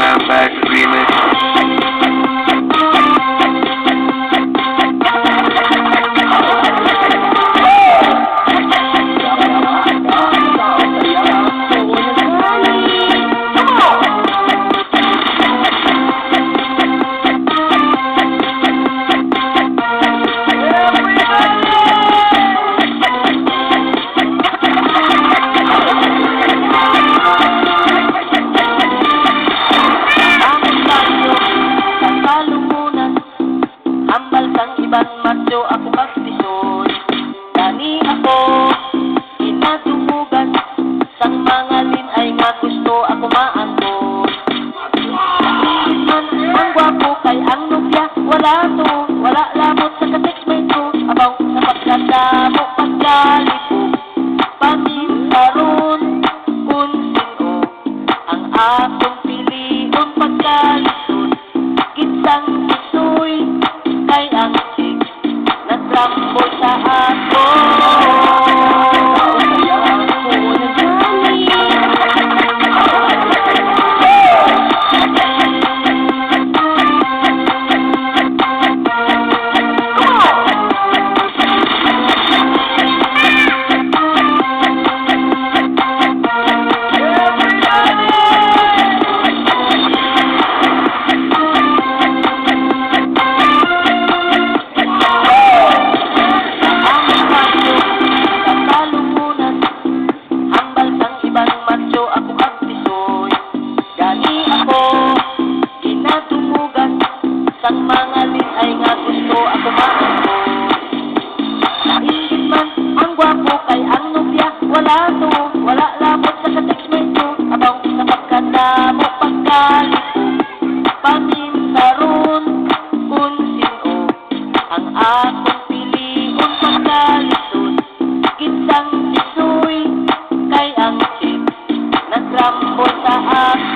Snapback remix. Macho ako kastisyon, gani ako inatumugan, sang mga lin ay nga gusto ako maangkon. Man ang gwapo kay ang nubya, wala to, wala lamot sa katikmay ko, abaw sa pagkadamo paggalit ko, paminsaron kung sino ang akong piliun pagkalisod, gitsang ito'y kay ang nagrambo sa ako. Sang mga lin ay nga gusto ako maangkon. Naingit man ang gwapo kay ang nubya, wala to, wala lamot sa katikmay ko, abaw sa pagkadamo pagkalit ko, paminsaron kung sino ang akong piliun pagkalisod, gitsang ito'y kay ang chip nagrambo sa ako.